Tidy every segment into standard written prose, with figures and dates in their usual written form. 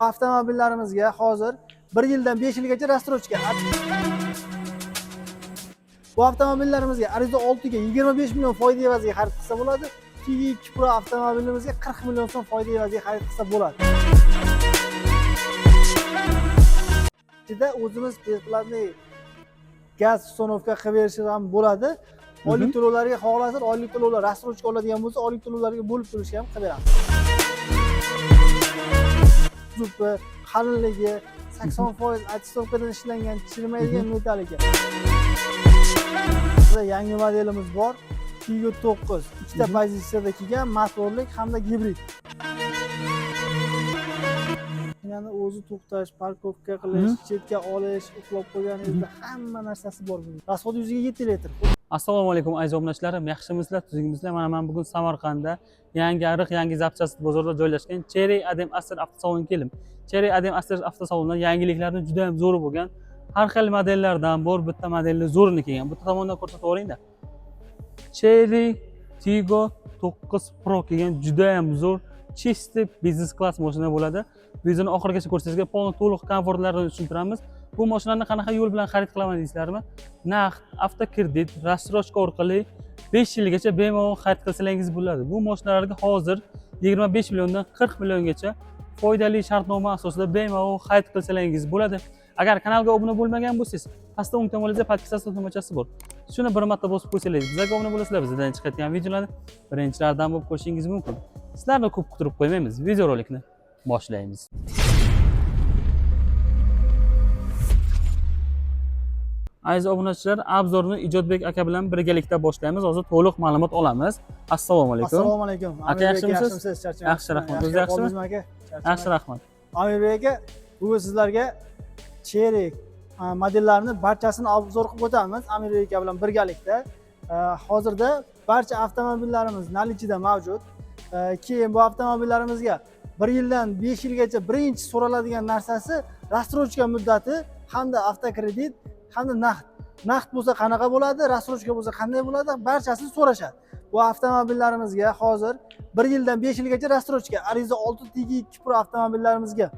Avtomobillarimizga hozir 1 yildan 5 yilgacha rastrochka. Bu avtomobillarimizga ariza 6 ga 25 million foyda evaziga xarid qilsa bo'ladi. Tigui 2 Pro avtomobilimizga 40 million so'm foyda evaziga xarid qilsa bo'ladi. Ichida o'zimiz beplatniy gaz uстановка qilib berishimiz ham bo'ladi. Oylik to'lovlarga xohlasangiz, oylik to'lovlar rastrochka oladigan bo'lsa, oylik to'lovlarga bo'lib to'lashga ham qilib beramiz. Zupi, qalinligi 80% attistovkadan ishlangan, chirimaydigan metall ekan. Bizda yangi modelimiz bor. Tigui 9 ikkita pozitsiyada kelgan motorlik hamda gibrid. Yana o'zi to'xtash, parkovka qilish, chetga olish, uxlab qo'yganingizda hamma narsasi bor buning. Rasxodi yuziga 7 litr. Assalomu alaykum aziz obunachilarim, yaxshimisizlar, tuzingizlar. Mana men bugun Samarqandda yangi ariq, yangi zapchast bozorda joylashgan Cherry Adem Aster avtosaloniga keldim. Cherry Adem Aster avtosalonida yangiliklarni juda ham zo'r bo'lgan, har xil modellardan bor, bitta modelni zo'rini kelgan. Bitta tomondan ko'rsatib o'ring-da. Cherry Tigui 9 Pro kelgan, juda ham zo'r, чистый biznes class mashina bo'ladi. Videoni oxirigacha ko'rsatishga to'liq komfortlarini tushuntiramiz. Bu mashinani qanaqa yo'l bilan xarid qilaman deysizlarmi? Naqd, avtokredit, rastrochka orqali 5 yilgacha bemalol xarid qilsangiz bo'ladi. Bu mashinalarga hozir 25 milliondan 40 milliongacha foydali shartnoma asosida bemalol xarid qilsangiz bo'ladi. Agar kanalga obuna bo'lmagan bo'lsangiz, pastda o'ng tomoningizda podpisatsiya tugmachasi bor. Shuni bir marta bosib qo'ysangiz, bizga obuna bo'lasizlar, bizdan chiqadigan videolarni birinchilardan bo'lib ko'rishingiz mumkin. Sizlarni ko'p kuttirib qo'ymaymiz, videorolikni boshlaymiz. Aziz obunachilar, obzorni Ijodbek aka bilan birgalikda boshlaymiz. Hozir to'liq ma'lumot olamiz. Assalomu alaykum. Assalomu alaykum. Aka yaxshimisiz? Yaxshi, rahmat. Siz yaxshimisiz? Yaxshi, rahmat. Amirbek aka, bugun sizlarga Cherry modellarini barchasini obzor qilib o'tamiz. Amirbek aka bilan birgalikda. Hozirda barcha avtomobillarimiz nalichida mavjud. Keyin bu avtomobillarimizga 1 yildan 5 yilgacha birinchi so'raladigan narsasi rastrochka muddati hamda avtokredit hamda naqd. Naqd bo'lsa qanaqa bo'ladi, rastrochka bo'lsa qanday bo'ladi, barchasini so'rashadi. Bu avtomobillarimizga hozir 1 yildan 5 yilgacha rastrochka, ariza 6 Tigui 2 Pro avtomobillarimizga,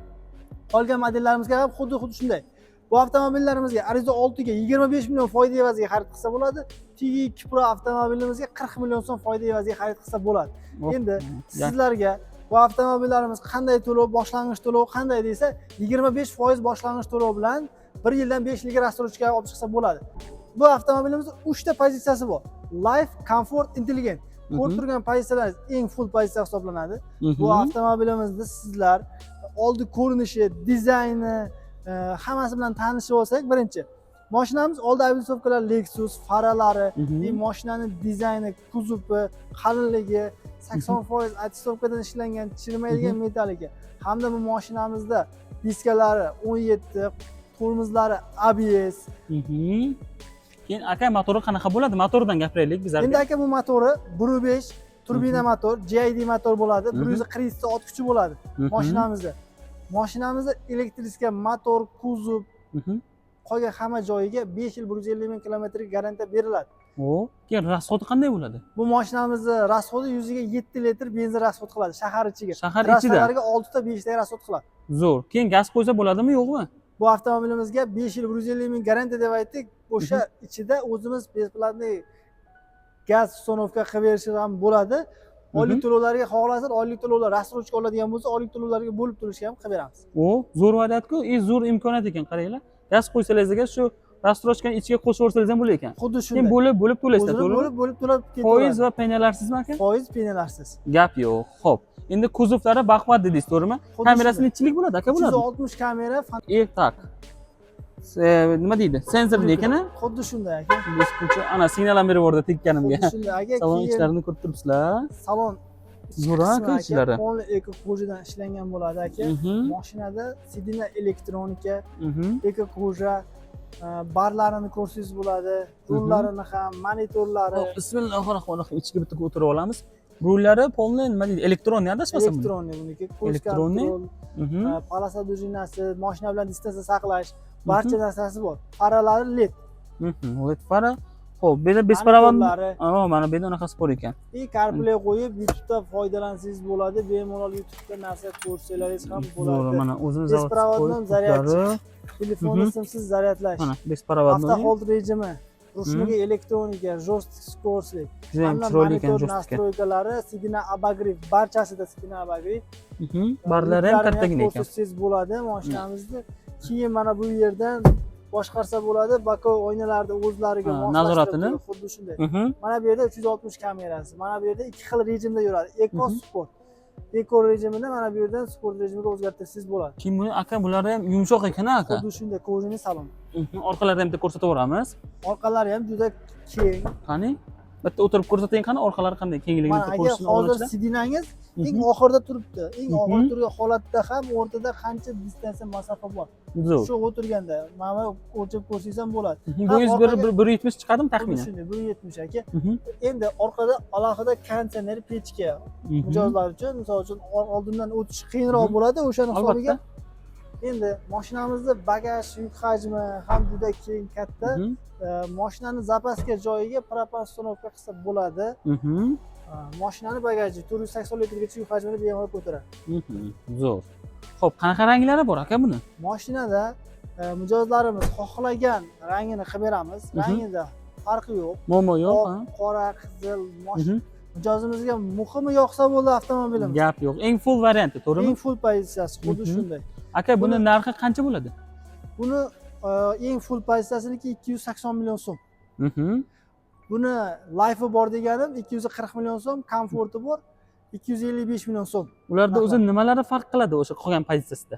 qolgan modellarimizga ham xuddi shunday. Bu avtomobillarimizga ariza 6 ga 25 million foyda evaziga xarid qilsa bo'ladi. Tigui 2 Pro avtomobilimizga 40 million so'm foyda evaziga xarid qilsa bo'ladi. Endi sizlarga bu avtomobillarimiz qanday to'lov, boshlang'ich to'lov qanday desa, 25% boshlang'ich to'lov bilan 1 yildan 5 yilga rastrochka olib chiqsa bo'ladi. Bu avtomobilimizda 3 ta pozitsiyasi bor. Life, Comfort, Intelligent. Ko'rib turgan pozitsiyalar eng full pozitsiya hisoblanadi. Bu avtomobilimizda sizlar oldi ko'rinishi, dizayni, hammasi bilan tanishib olsak, birinchi mashinamiz oldi avtomobillar Lexus, faralari, mashinaning dizayni, kuzovi, qalinligi 80% attistovkadan ishlangan, chirimaydigan metall ekan. Hamda bu mashinamizda diskalari 17, tormozlari ABS. Keyin aka motori qanaqa bo'ladi? Motordan gapiraylik bizlarga. Endi aka bu motori 1.5 turbina motor, JID motor bo'ladi. 140 ot kuchi bo'ladi mashinamizda. Mashinamizda elektrika motor, kuzov, qolgan hamma joyiga 5 yil 150 ming kilometrga garantiya beriladi. Keyin rasxodi qanday bo'ladi? Bu mashinamizning rasxodi yuziga 7 litr benzin rasxod qiladi shahar ichiga. Shahar ichida 6 ta 5 ta rasxod qiladi. Zo'r. Keyin gaz qo'ysa bo'ladimi, yo'qmi? Bu avtomobilimizga 5 yil 150 ming garantiya deb aytdik. O'sha ichida o'zimiz beplatniy gaz uстановка qilib berishimiz ham bo'ladi. Oylik to'lovlarga xohlasangiz, oylik to'lovlar rastrochka oladigan bo'lsa, oylik to'lovlarga bo'lib to'lashga ham qilib beramiz. Zo'r variant-ku, zo'r imkoniyat ekan, qaranglar. Gaz qo'ysangiz shu rastrochkani ichiga qo'shib o'rsangiz ham bo'lar ekan. Xuddi shunday. Keyin bo'lib to'laysiz, to'g'rimi? Bo'lib to'lab ketaveradi. Foiz va penalarsizmi aka? Foiz penalarsiz. Gap yo'q. Xo'p. Endi kuzovlari baquvvat dedingiz, to'g'rimi? Kamerasi nechilik bo'ladi aka bular? 160 kamera. Tak. Nima deydi? Senzorli ekan-a? Xuddi shunday aka. Diskuchi ana signal ham berib yubordi tekkanimga. Xuddi shunday aka. Salon ichlarini ko'rib turibsizlar. Salon zo'r ishlari. Polni eko ko'jadan ishlangan bo'ladi aka. Mashinada sidina elektronika, eko koja, barlarini ko'rsangiz bo'ladi, rullarini ham, monitorlari. Bismillahir rohmanir rohim. Ichiga bitta o'tirib olamiz. Rullari polni nima deydi? Elektron adashmasam. Elektronniy buniki. Elektronniy. Polasa dujinasi, mashina bilan distansiya saqlash, barcha narsasi bor. Faralari LED. LED fara. Xo'p, bu yerda besparovodni. Monitorlari. Mana bu yerda unaqasi bor ekan. CarPlay qo'yib YouTube'da foydalansangiz bo'ladi. Bemalol YouTube'da narsa ko'rsalaringiz ham Zo'r, bo'ladi. mana o'zimiz Besparovodni zaryadchik. Telefonni simsiz zaryadlash. Mana besparovodni. Avtohold rejimi, rushniga elektronika, jo'stik skorslik. Juda ham chiroyli ekan jo'stik. Nastroykalari, signal abagriv, barchasida signal abagriv. Barlari ham kattagina ekan. Ko'rsatsangiz bo'ladi mashinamizni. Keyin mana bu yerdan boshqarsa bo'ladi. Bako oynalarni o'zlariga nazoratini xuddi shunday. Mana bu yerda 360 kamerasi. Mana bu yerda ikki xil rejimda yuradi. Eco Sport. Eco rejimini mana bu yerdan sport rejimiga o'zgartirsangiz bo'ladi. Keyin buni aka bular ham yumshoq ekan aka. Xuddi shunday kojani salon. Orqalarini ham bitta ko'rsataveramiz. Orqalari ham juda keng. Qani? Bitta o'tirib ko'rsating qani orqalari qanday kengligini Mana ko'rishni hozir sidinangiz eng oxirida turibdi. Eng oxirida turgan holatda ham o'rtada qancha distansiya masofa bor. Zo'r. Shu o'tirganda mana o'lchab ko'rsangiz ham bo'ladi. Bo'yingiz 170 chiqadimi taxminan? Shunday 170 aka. Endi orqada alohida konditsioner pechka mijozlar uchun, misol uchun oldindan o'tish qiyinroq bo'ladi, o'shani hisobiga. Endi mashinamizda bagaj yuk hajmi ham juda keng, katta. Mashinani zapaska joyiga propan uстановка qilsa bo'ladi. Mashinani bagaji 480 litrgacha yuk hajmini bemalol ko'taradi. Zo'r. Xo'p, qanaqa ranglari bor aka buni? Mashinada mijozlarimiz xohlagan rangini qilib beramiz. Rangida farqi yo'q. Momo yo'q, qora, qizil, mijozimizga muhimi yoqsa bo'ldi avtomobilimiz. Gap yo'q. Eng full varianti, to'g'rimi? Eng full pozitsiyasi xuddi shunday. Aka, buni narxi qancha bo'ladi? Buni eng full pozitsiyasiniki 280 million so'm. Buni Life bor deganim 240 million so'm, komforti bor 255 million so'm. Ularda o'zi nimalari farq qiladi o'sha qolgan pozitsiyasida?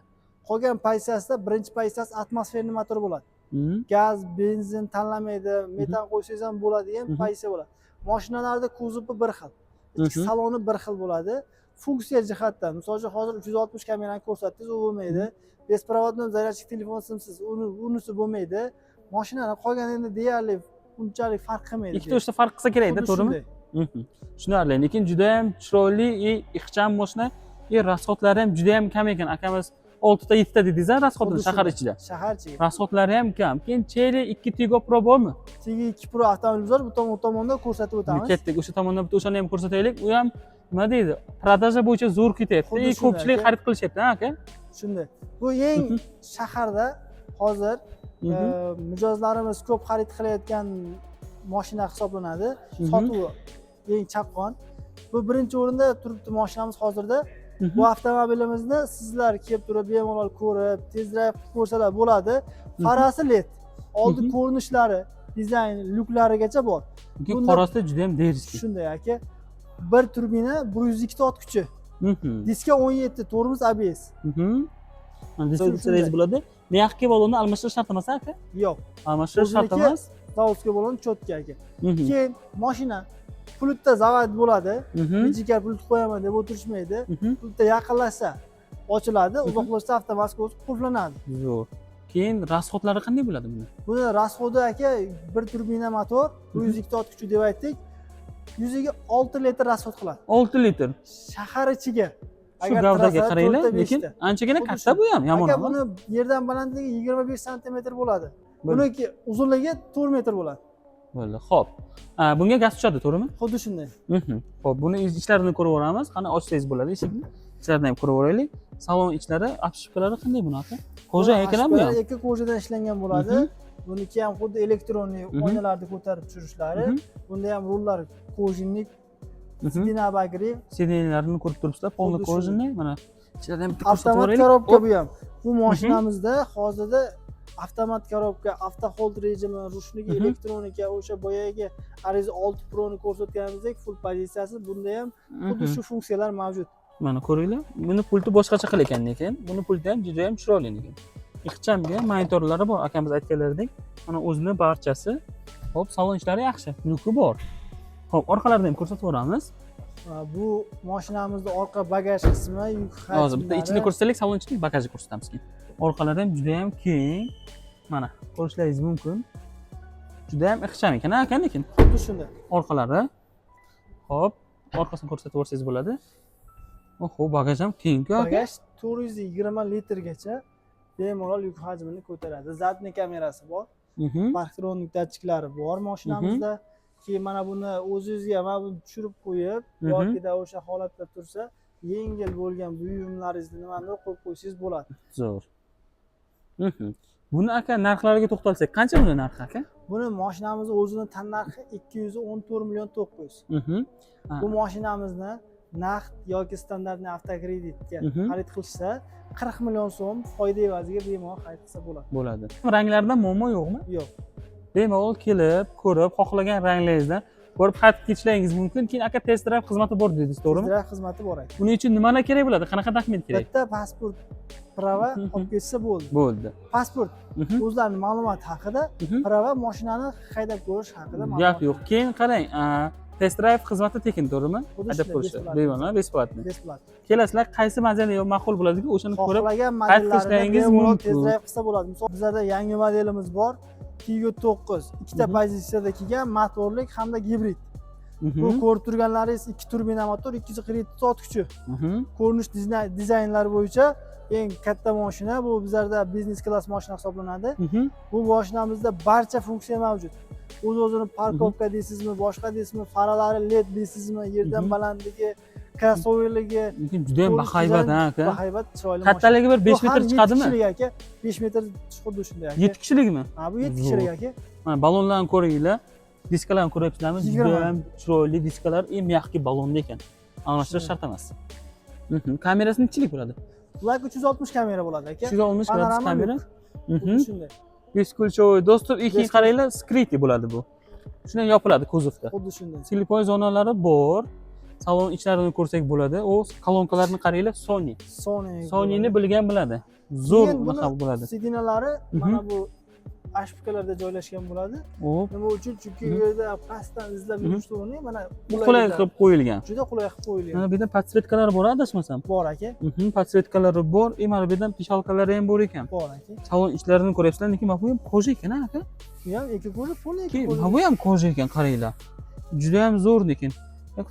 Qolgan pozitsiyasida birinchi pozitsiyasi atmosferniy motor bo'ladi. Gaz, benzin tanlamaydi, metan qo'ysangiz ham bo'ladigan pozitsiya bo'ladi. Mashinalarda kuzovi bir xil, ichki saloni bir xil bo'ladi. Funksiya jihatdan, misol uchun hozir 360 kamerani ko'rsatdingiz, u bo'lmaydi. Besprovodni zaryadchik telefon simsiz, unisi bo'lmaydi. Mashinani qolgan endi deyarli unchalik farq qilmaydi. Ikkita uchta farq qilsa kerak-da, to'g'rimi? Tushunarli. Lekin juda ham chiroyli, ixcham mashina, rasxodlari ham juda ham kam ekan. Akamiz 6 ta 7 ta dedingiz, rasxodini shahar ichida. Shahar ichida. Rasxodlari ham kam. Keyin Chery 2 Tiggo Pro bormi? Tiggo 2 Pro avtomobilimiz bor. Bu tomonda ko'rsatib o'tamiz. Ketdik, o'sha tomondan bitta o'shani ham ko'rsataylik. U ham nima deydi? Prodaja bo'yicha zo'r ketyapti. Ko'pchilik xarid qilishyapti, aka. Shunday. Bu eng shaharda hozir mijozlarimiz ko'p xarid qilayotgan mashina hisoblanadi. Sotuvi eng chaqqon. Bu birinchi o'rinda turibdi mashinamiz hozirda. Bu avtomobilimizni sizlar kelib turib bemalol ko'rib, tezroq ko'rsalar bo'ladi. Farasi LED. Oldi ko'rinishlari, dizayn, lyuklarigacha bor. Lekin qorasida juda ham derishki. Shunday aka. Bir turbina 102 ot kuchi. Diska 17, tormoz ABS. Diska bo'ladi. Mягкий balonni almashtirish shart emas aka? Yo'q. Almashtirish shart emas. Zavodskiy balon cho'tka aka. Keyin mashina pultda zavod bo'ladi. Digital pult qo'yaman deb o'tirishmaydi. Pultda yaqinlashsa ochiladi, uzoqlashsa avtomatik o'zi qulflanadi. Zo'r. Keyin rasxodlari qanday bo'ladi buni? Buni rasxodi aka bir turbina motor, 102 ot kuchi deb aytdik. Yuziga 6 litr rasxod qiladi. 6 litr. Shahar ichiga. Shu gavdaga qaranglar, lekin anchagina katta bu ham, yomon emas. Aka buni yerdan balandligi 25 sm bo'ladi. Buniki uzunligi 4 metr bo'ladi. Bo'ldi, xo'p. Bunga gaz tushadi, to'g'rimi? Xuddi shunday. Xo'p, buni ichlarini ko'rib o'ramiz. Qani ochsangiz bo'ladi eshikni. Ichlarini ham ko'rib o'raylik. Salon ichlari, obshipkalari qanday buni aka? Koja ekanmi bu ham? Aka kojadan ishlangan bo'ladi. Buniki ham xuddi elektronniy oynalarni ko'tarib tushirishlari. Bunda ham rullar kojinlik, sidina bagriv. Sidinalarni ko'rib turibsizlar, polni kojinli. Mana ichlarida ham avtomat korobka bu ham. Bu mashinamizda hozirda avtomat korobka, avtohold rejimi, rushniga elektronika, o'sha boyagi Ariza 6 Pro ni ko'rsatganimizdek full pozitsiyasi, bunda ham xuddi shu funksiyalar mavjud. Mana ko'ringlar. Buni pulti boshqacha qil ekan lekin, buni pulti ham juda ham chiroyli ekan. Ixchamga monitorlari bor, akamiz aytganlaridek. Mana o'zini barchasi. Xo'p, salon ishlari yaxshi, lyuki bor. Xo'p, orqalarini ham ko'rsatib o'ramiz. Bu mashinamizning orqa bagaj qismi, yuk hajmi. Hozir bitta ichini ko'rsatsak, salon ichini bagajni ko'rsatamiz keyin. Orqalari ham juda ham keng. Mana ko'rishlaringiz mumkin. Juda ham ixcham ekan, aka, lekin xuddi shunday. Orqalari. Xo'p, orqasini ko'rsatib o'rsangiz bo'ladi. Oho, bagaj ham keng-ku aka. Bagaj 420 litrgacha bemalol yuk hajmini ko'taradi. Zadniy kamerasi bor. parktronik datchiklari bor mashinamizda. Keyin mana buni o'zingizga mana buni tushirib qo'yib, yokida o'sha holatda tursa, yengil bo'lgan buyumlaringizni nimanidir qo'yib qo'ysangiz bo'ladi. Zo'r. Buni aka narxlariga to'xtalsak, qancha buni narxi aka? Buni mashinamizni o'zini tan narxi 214 million 900. Bu mashinamizni naqd yoki standartni avtokreditga xarid qilsa 40 million so'm foyda evaziga bemalol xarid qilsa bo'ladi. Bo'ladi. Ranglarda muammo yo'qmi? Yo'q. Bemalol kelib, ko'rib, xohlagan ranglaringizni ko'rib xarid ketishlaringiz mumkin. Keyin aka test drive xizmati bor dedingiz, to'g'rimi? Test drive xizmati bor ekan. Buning uchun nimalar kerak bo'ladi? Qanaqa dokument kerak? Bitta pasport prava olib ketsa bo'ldi. Bo'ldi. Pasport o'zlarining ma'lumoti haqida, prava mashinani haydab ko'rish haqida ma'lumot. Gap yo'q. Keyin qarang, test drive xizmati tekin, to'g'rimi? Haydab ko'rish. Bemalol, besplatni. Kelasizlar, qaysi model ma'qul bo'ladi-ku, o'shani ko'rib xarid qilishlaringiz mumkin. Test drive qilsa bo'ladi. Misol bizlarda yangi modelimiz bor. Tiggo 9 ikkita pozitsiyada kelgan motorlik hamda gibrid. Bu ko'rib turganlaringiz 2 turbina motor, 247 ot kuchi. Ko'rinish dizaynlari bo'yicha eng katta mashina. Bu bizlarda biznes klass mashina hisoblanadi. Bu mashinamizda barcha funksiya mavjud. O'z-o'zini parkovka deysizmi, boshqa deysizmi, faralari LED deysizmi, yerdan balandligi, crossoverligi, juda ham bahaybat aka. Bahaybat, chiroyli. Kattaligi bir 5 metr chiqadimi? 7 kishilik aka. 5 metr xuddi shunday aka. 7 kishilikmi? Ha, bu 7 kishilik aka. Mana balonlarni ko'ringlar. Diskalarni ko'ryapsizlarmi? Juda ham chiroyli diskalar, eng yaxshi balonda ekan. Almashtirish shart emas. Kamerasi nechilik bo'ladi? Ular 360 kamera bo'ladi aka. 360 gradus kamera. Shunday. Бескульчевой достуp, keyin qaranglar, skryty bo'ladi bu. Shundan yopiladi kuzovda. Xuddi shunday. Slipoy zonalari bor. Salon ichlarini ko'rsak bo'ladi. O kolonkalarni qaranglar, Sony. Sonyni bilgan biladi. Zo'r mahal bo'ladi. Sidinalari mana bu ashpikalarda joylashgan bo'ladi. Nima uchun? Chunki u yerda pastdan izlab yurishni o'rniga mana qulay qilib qo'yilgan. Juda qulay qilib qo'yilgan. Mana bu yerda podstretkalar bor, adashmasam. Bor aka. Podstretkalari bor. Mana bu yerda pishalkalari ham bor ekan. Bor aka. Salon ichlarini ko'ryapsizlar, lekin bu ham koja ekan, aka. Bu ham eka koja, polni eka. Bu ham koja ekan, qaranglar. Juda ham zo'r lekin.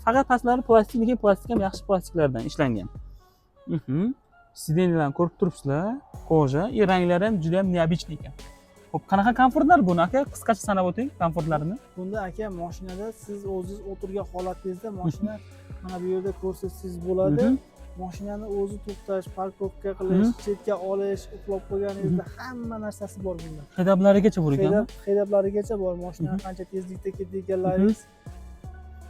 Faqat pastlari plastik, lekin plastik ham yaxshi plastiklardan ishlangan. Sidenlarni ko'rib turibsizlar, koja, ranglari ham juda ham neobычный ekan. Xo'p, qanaqa komfortlar buni aka? Qisqacha sanab o'ting komfortlarini. Bunda aka mashinada siz o'zingiz o'tirgan holatingizda mashina mana bu yerda ko'rsatsangiz bo'ladi. Mashinani o'zi to'xtash, parkovka qilish, chetga olish, uxlab qo'yganingizda hamma narsasi bor bunda. Haydablarigacha bor ekanmi? Haydablarigacha bor. Mashina qancha tezlikda ketganlaringiz.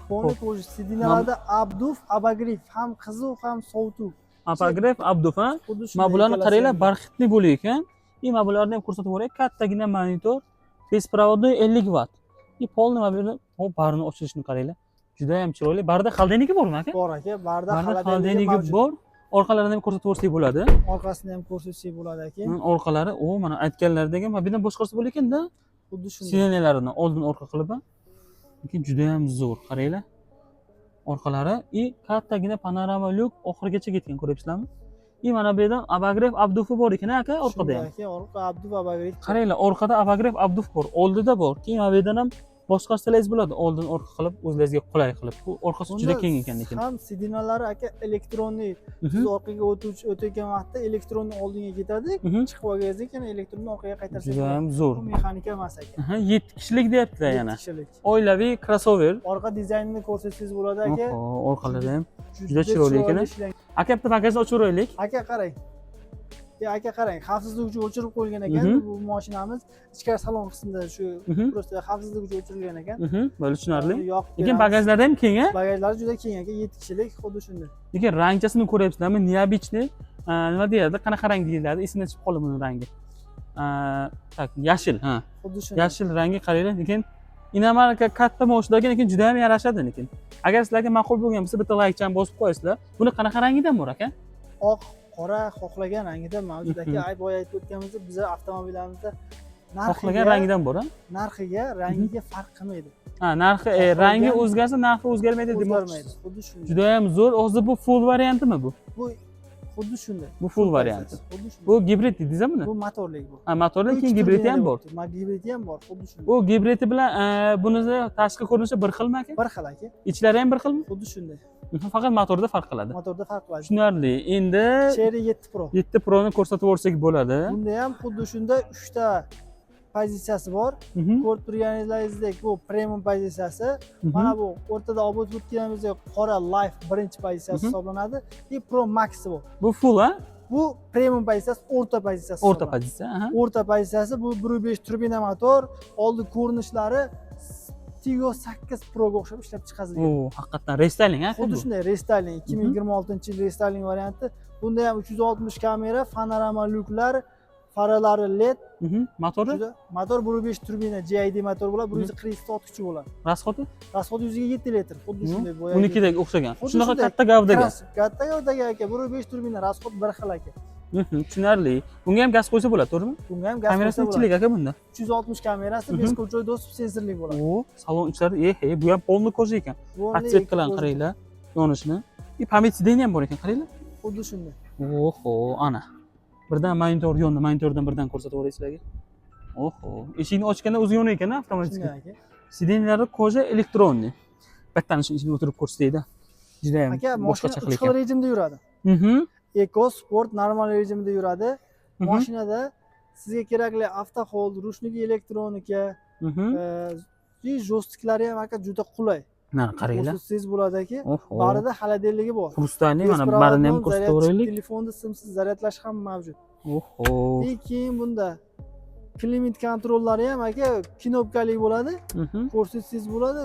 Qo'lni qo'yish sidinalarda abduf, abagriff, ham qiziq, ham sovutuv. Abagriff, abduf, ha? Mana bularni qaranglar, barxitli bo'lar ekan. Mana bularni ham ko'rsatib o'ray, kattagina monitor, bespроводной 50 watt. Polni mana bu barini ochilishini qaranglar. Juda ham chiroyli. Barda xoldenigi bormi aka? Bor aka, barda xoldenigi bor. Orqalarini ham ko'rsatib o'rsak bo'ladi. Orqasini ham ko'rsatsak bo'ladi aka. Orqalari, mana aytganlaridek ham, bu yerdan boshqarsa bo'lar ekanda. Xuddi shunday. Sidenalarini oldin orqa qilib, lekin juda ham zo'r. Qaranglar. Orqalari kattagina panorama lyuk oxirigacha ketgan, ko'ryapsizlarmi? Mana bu yerdan abagriff abdufi bor ekan aka, orqada ham. Aka, orqa abduf abagriff. Qaranglar, orqada abagriff abduf bor, oldida bor. Keyin mana bu yerdan ham boshqarsangiz bo'ladi, oldin orqa qilib, o'zlaringizga qulay qilib. Bu orqasi juda keng ekan lekin. Ham sidinalari aka elektronli. Siz orqaga o'tayotgan vaqtda elektronni oldinga ketadi, chiqib olganingizda keyin elektronni orqaga qaytarsangiz. Juda ham zo'r. Bu mexanika emas aka. 7 kishilik deyaptilar yana. 7 kishilik. Oilaviy crossover. Orqa dizaynini ko'rsatsangiz bo'ladi aka. Orqalari ham juda chiroyli ekan. Aka, bitta bagajni ochiraylik. Aka qarang. Aka qarang, xavfsizlik uchun o'chirib qo'yilgan ekan. Bu mashinamiz ichkari salon qismida shu prosta xavfsizlik uchun o'chirilgan ekan. Bo'lib tushunarli. Lekin bagajlari ham keng, a? Bagajlari juda keng aka, 7 kishilik, xuddi shunday. Lekin rangchasini ko'ryapsizlarmi? Neobычный, nima deyiladi? Qanaqa rang deyiladi? Esimdan chiqib qoldi buning rangi. Tak, yashil, ha. Xuddi shunday. Yashil rangi qaranglar, lekin inomarka katta mashinaga lekin juda ham yarashadi lekin. Agar sizlarga ma'qul bo'lgan bo'lsa, bitta like-chani bosib qo'yasizlar. Buni qanaqa rangidan bor aka? Oq, qora, xohlagan rangida mavjud aka. Boya aytib o'tganimizdek, bizning avtomobillarimizda xohlagan rangidan bor, ha? Narxiga, rangiga farq qilmaydi. Ha, narxi, rangi o'zgarsa, narxi o'zgarmaydi demoqchisiz. Xuddi shunday. Juda ham zo'r. Hozir bu full variantimi bu? Bu xuddi shunday. Bu full varianti. Bu gibrid dedingiz mi? Bu motorlik bu. Ha, motorlik, keyin gibridi ham bor. Gibridi ham bor, xuddi shunday. Bu gibridi bilan bunisi tashqi ko'rinishi bir xilmi aka? Bir xil aka. Ichlari ham bir xilmi? Xuddi shunday. Faqat motorda farq qiladi. Motorda farq qiladi. Tushunarli. Endi Cherry 7 Pro. 7 Pro ni ko'rsatib o'rsak bo'ladi. Bunda ham xuddi shunday 3 ta pozitsiyasi bor. Ko'rib turganingizdek, bu premium pozitsiyasi. Mana bu o'rtada olib o'tganimizdek qora life birinchi pozitsiyasi hisoblanadi. Pro Max bu. Bu full ha? Bu premium pozitsiyasi, o'rta pozitsiyasi. O'rta pozitsiya, aha. O'rta pozitsiyasi bu 1.5 turbina motor, oldi ko'rinishlari Tiggo 8 Pro'ga o'xshab ishlab chiqarilgan. O, haqiqatan restyling ha? Xuddi shunday restyling 2026-yil restyling varianti. Bunda ham 360 kamera, panorama lyuklar, faralari LED. Motori? Motor 1.5 turbina GID motor bo'ladi, 140 ot kuchi bo'ladi. Rasxoti? Rasxoti 107 litr. Xuddi shunday bo'yagi. Unikidagi o'xshagan. Shunaqa katta gavdaga. Katta gavdaga aka, 1.5 turbina, rasxot bir xil aka. Tushunarli. Bunga ham gaz qo'ysa bo'ladi, to'g'rimi? Bunga ham gaz qo'ysa kamerasi bo'ladi. nechilik aka bunda? 360 kamerasi, beskul dostуп sensorli bo'ladi. O, salon ichlari, bu ham polni ko'zi ekan. Подсветкаларni qaranglar, yonishni. Pamyat sideniya ham bor ekan, qaranglar. Xuddi shunday. Oho, ana. Birdan monitor yonda, monitordan birdan ko'rsatib o'ray sizlarga. Oho, eshikni ochganda o'zi yonar ekan, avtomatik. Sideniyalari koja elektronniy. Bittani shu ichida o'tirib ko'rsataydi. Juda ham boshqacha uch xil rejimda yuradi. Eco, sport, normal rejimda yuradi. Mashinada sizga kerakli avtohold, rushniki elektronika, jo'stiklari ham aka juda qulay. Mana qaranglar. Siz bo'ladi aka. Barida xolodilnigi bor. Xrustali mana barini ham ko'rsatib o'raylik. Telefonni simsiz zaryadlash ham mavjud. Oho. Lekin bunda klimat kontrollari ham aka knopkali bo'ladi. Ko'rsatsangiz bo'ladi.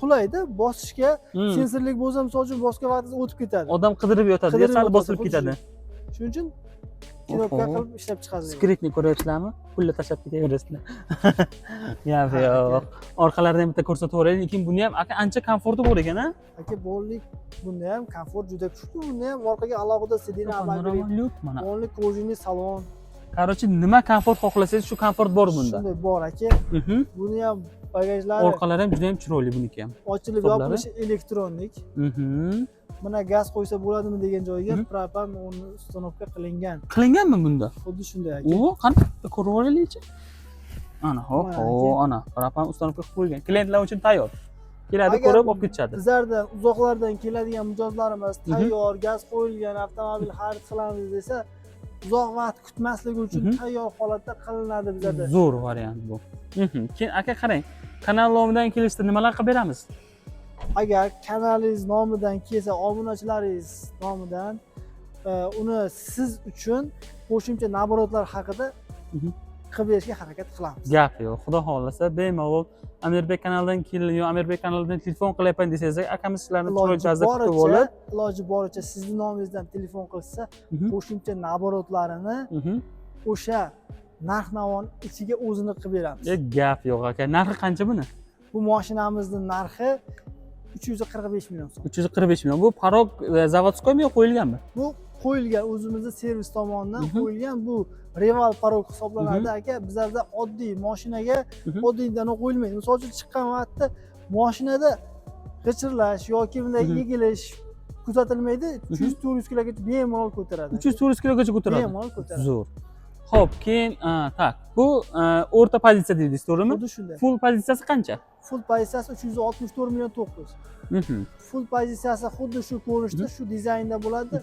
Qulayda bosishga sensorlik bo'lsa, misol uchun bosgan vaqtingiz o'tib ketadi. Odam qidirib yotadi, sal bosilib ketadi. Shuning uchun knopka qilib ishlab chiqarilgan. Skritni ko'ryapsizlarmi? Pullar tashlab ketaverasizlar. Yo'q. Orqalarini ham bitta ko'rsatib o'raylik, lekin buni ham aka ancha komforti bor ekan-a? Aka borlik, bunda ham komfort juda kuchli. Bunda ham orqaga alohida sidena amalli. Mana. Onli kojinli salon. Короче, nima komfort xohlasangiz, shu komfort bor bunda. Shunday bor aka. Buni ham bagajlari. Orqalari ham juda ham chiroyli buniki ham. Ochilib yopilishi elektronik. Mana gaz qo'ysa bo'ladimi degan joyiga propan uстановка qilingan. Qilinganmi bunda? Xuddi shunday aka. O, qanday ko'rib olaylik-chi. Ana, ana, propan uстановка qilib qo'yilgan. Klientlar uchun tayyor. Keladi, ko'rib olib ketishadi. Bizlarda uzoqlardan keladigan mijozlarimiz tayyor gaz qo'yilgan avtomobil xarid qilamiz desa, uzoq vaqt kutmasligi uchun tayyor holatda qilinadi bizlarda. Zo'r variant bu. Keyin aka qarang, kanal nomidan kelishda nimalar qilib beramiz? Agar kanalingiz nomidan kelsa, obunachilaringiz nomidan uni siz uchun qo'shimcha naborotlar haqida qilib berishga harakat qilamiz. Gap yo'q. Xudo xolasa bemalol Amirbek kanalidan kelin, Amirbek kanalidan telefon qilyapman desangiz, akamiz sizlarni chiroyli tarzda kutib olib, iloji boricha sizning nomingizdan telefon qilsa, qo'shimcha naborotlarini o'sha narx-navon ichiga o'zini qilib beramiz. Gap yo'q aka. Narxi qancha buni? Bu mashinamizning narxi 345 million so'm. 345 million. Bu parog zavodskoymi yo qo'yilganmi? Bu qo'yilgan, o'zimizning servis tomonidan qo'yilgan. Bu Reval parog hisoblanadi aka. Bizlarda oddiy mashinaga oddiydan qo'yilmaydi. Misol uchun chiqqan vaqtda mashinada g'ichirlash yoki bunday egilish kuzatilmaydi. 300-400 kilogacha bemalol ko'taradi. 300-400 kilogacha ko'taradi. Bemalol ko'taradi. Zo'r. Xo'p, keyin tak. Bu o'rta pozitsiya dedingiz, to'g'rimi? Xuddi shunday. Full pozitsiyasi qancha? Full pozitsiyasi 364 million 900. Full pozitsiyasi xuddi shu ko'rinishda, shu dizaynda bo'ladi.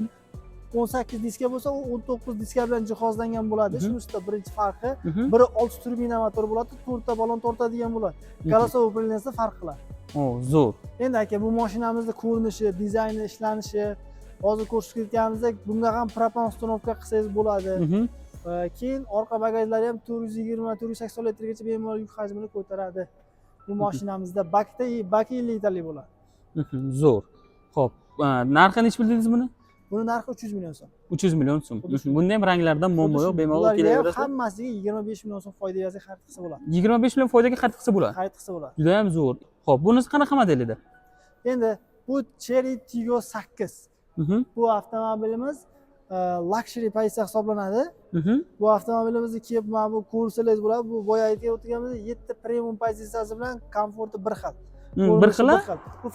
18 diska bo'lsa, 19 diska bilan jihozlangan bo'ladi. Shunisi birinchi farqi. Biri 6 turbina motor bo'ladi, 4 ta balon tortadigan bo'ladi. Колесо upravлениyasi farq qiladi. O, zo'r. Endi aka, bu mashinamizning ko'rinishi, dizayni, ishlanishi, hozir ko'rsatib ketganimizdek, bunga ham propan uстановка qilsangiz bo'ladi. Keyin orqa bagajlari ham 420-480 litrgacha bemalol yuk hajmini ko'taradi. Bu mashinamizda bakda 50 litrli bo'ladi. Zo'r. Xo'p, narxi nech bildingiz buni? Buni narxi 300 million so'm. 300 million so'm. Bunda ham ranglardan muammo yo'q, bemalol kelaverasiz. Hammasiga 25 million so'm foyda yozib xarid qilsa bo'ladi. 25 million foydaga xarid qilsa bo'ladi. Xarid qilsa bo'ladi. Juda ham zo'r. Xo'p, bunisi qanaqa model edi? Endi bu Chery Tiggo 8. Bu avtomobilimiz luxury pozitsiya hisoblanadi. Bu avtomobilimizni kelib mana bu ko'rsangiz bo'ladi. Bu boya aytib o'tganimizdek 7 premium pozitsiyasi bilan komforti bir xil. Bir xil?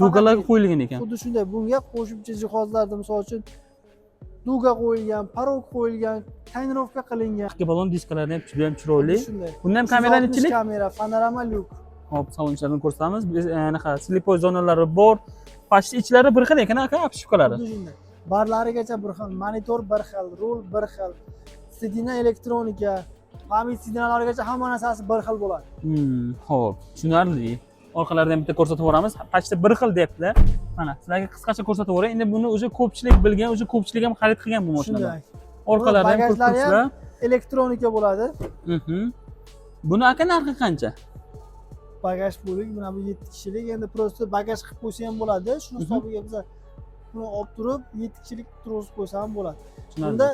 Dugalarga qo'yilgan ekan. Xuddi shunday. Bunga qo'shimcha jihozlarda, misol uchun duga qo'yilgan, parog qo'yilgan, tonirovka qilingan. Ikki balon diskalari ham juda ham chiroyli. Bunda ham kamera nechilik? Kamera, panorama lyuk. Hop, salonchilarni ko'rsatamiz. Biz anaqa slipoy zonalari bor. Почти ichlari bir xil ekan aka, obshivkalari. Xuddi shunday. Barlarigacha bir xil, monitor bir xil, rul bir xil, sidina elektronika, Hamid signallargacha hamma narsasi bir xil bo'ladi. Xo'p, tushunarli. Orqalardan bitta ko'rsatib o'ramiz. Почти bir xil deyaptilar. Mana sizlarga qisqacha ko'rsatib o'ray. Endi buni o'sha ko'pchilik bilgan, o'sha ko'pchilik ham xarid qilgan bu mashinalarni. Shunday. Orqalardan ham ko'rib bagajlari ham turibsizlar. elektronika bo'ladi. Buni aka narxi qancha? Bagaj bo'lik, mana bu 7 kishilik, endi prosta bagaj qilib qo'ysa ham bo'ladi. Shuni hisobiga biz buni olib turib 7 kishilik turg'izib qo'ysa ham bo'ladi. Bunda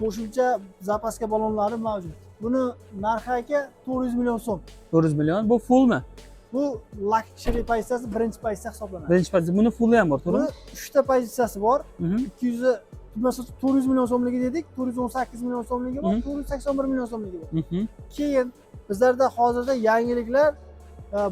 qo'shimcha zapaska ballonlari mavjud. Buni narxi aka 400 million so'm. 400 million. Bu fullmi? Bu luxury pozitsiyasi birinchi pozitsiya hisoblanadi. Birinchi pozitsiya. Buni fulli ham bor, to'g'rimi? Buni 3 ta pozitsiyasi bor. 400 million so'mligi dedik, 418 million so'mligi bor, 481 million so'mligi bor. Keyin bizlarda hozirda yangiliklar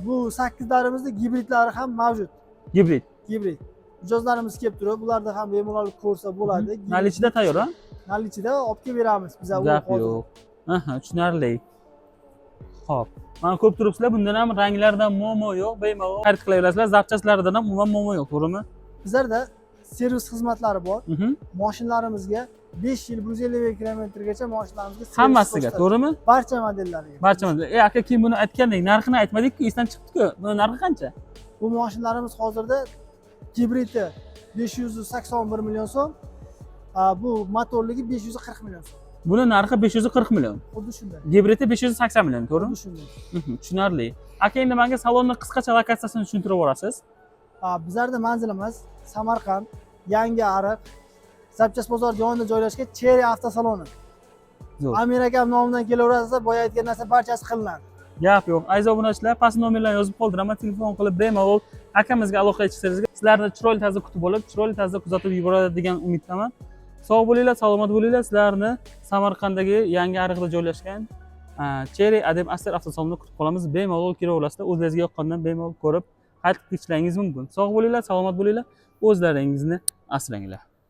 bu 8larimizda gibridlari ham mavjud. Gibrid. Gibrid. Mijozlarimiz kelib turib, bularda ham bemalol ko'rsa bo'ladi. Nalichida tayyor, ha? Nalichida olib kelib beramiz biz. Gap yo'q. Tushunarli. Xo'p. Mana ko'rib turibsizlar, bundan ham ranglardan muammo yo'q, bemalol xarid qilaverasizlar. Zapchastlaridan ham umuman muammo yo'q, to'g'rimi? Bizlarda servis xizmatlari bor. Mashinalarimizga 5 yil 150 kilometrgacha mashinalarimizga servis hammasiga, to'g'rimi? Barcha modellariga. Barcha model. Aka, keyin buni aytgandek, narxini aytmadik-ku, esdan chiqdi-ku. Buni narxi qancha? Bu mashinlarimiz hozirda gibridi 581 million so'm, bu motorligi 540 million so'm. Buni narxi 540 million. Xuddi shunday. Gibridi 580 million, to'g'rimi? Xuddi shunday. Tushunarli. Aka, endi menga salonni qisqacha lokatsiyasini tushuntirib yuborasiz. Bizlarda manzilimiz Samarqand, Yangi Ariq, Zapchast bozor yonida joylashgan Cherry avtosaloni. Zo'r. Amir akam nomidan kelaversa, boya aytgan narsa barchasi qilinadi. Gap yo'q. Aziz obunachilar, past nomerlarni yozib qoldiraman, telefon qilib bemalol akamizga aloqa chiqsangiz, sizlarni chiroyli tarzda kutib olib, chiroyli tarzda kuzatib yuboradi degan umiddaman. Sog' bo'linglar, salomat bo'linglar. Sizlarni Samarqanddagi Yangi Ariqda joylashgan Cherry Adem Aster avtosalonida kutib qolamiz. Bemalol kelaverasizlar. O'zingizga yoqqandan bemalol ko'rib, xarid qilishlaringiz mumkin. Sog' bo'linglar, salomat bo'linglar. O'zlaringizni asranglar.